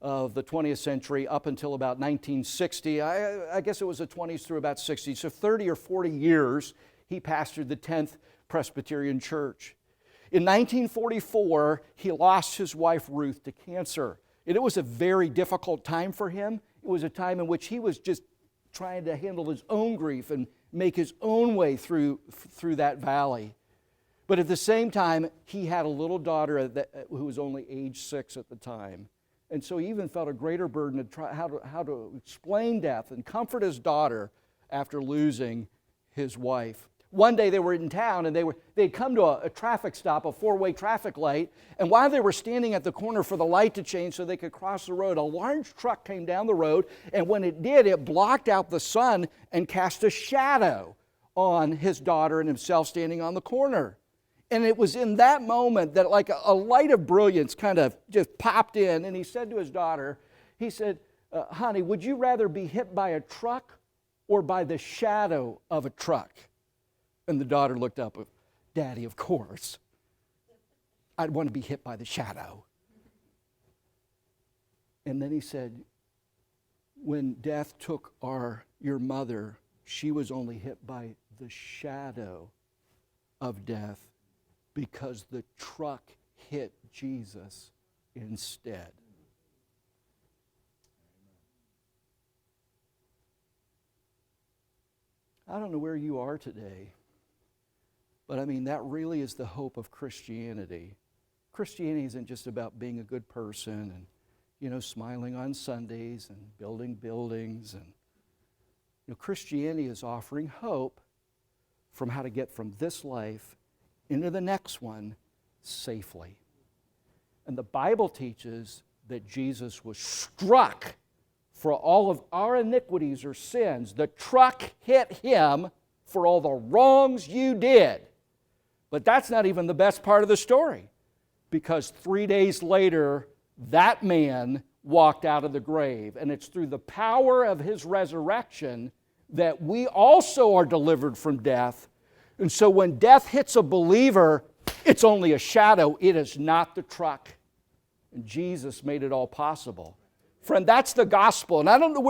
of the 20th century up until about 1960. I guess it was the 20s through about 60. So 30 or 40 years, he pastored the 10th Presbyterian Church. In 1944, he lost his wife Ruth to cancer. And it was a very difficult time for him. It was a time in which he was just trying to handle his own grief and make his own way through that valley. But at the same time, he had a little daughter who was only age 6 at the time. And so he even felt a greater burden to try how to explain death and comfort his daughter after losing his wife. One day they were in town and they'd come to a traffic stop, a 4-way traffic light, and while they were standing at the corner for the light to change so they could cross the road, a large truck came down the road, and when it did, it blocked out the sun and cast a shadow on his daughter and himself standing on the corner. And it was in that moment that like a light of brilliance kind of just popped in, and he said to his daughter, he said, honey, would you rather be hit by a truck or by the shadow of a truck? And the daughter looked up, Daddy, of course. I'd want to be hit by the shadow. And then he said, when death took your mother, she was only hit by the shadow of death, because the truck hit Jesus instead. I don't know where you are today, but I mean, that really is the hope of Christianity. Christianity isn't just about being a good person and, smiling on Sundays and building buildings. And, Christianity is offering hope from how to get from this life into the next one safely. And the Bible teaches that Jesus was struck for all of our iniquities or sins. The truck hit him for all the wrongs you did. But that's not even the best part of the story, because 3 days later, that man walked out of the grave. And it's through the power of his resurrection that we also are delivered from death. And so when death hits a believer, it's only a shadow. It is not the truck. And Jesus made it all possible. Friend, that's the gospel. And I don't know where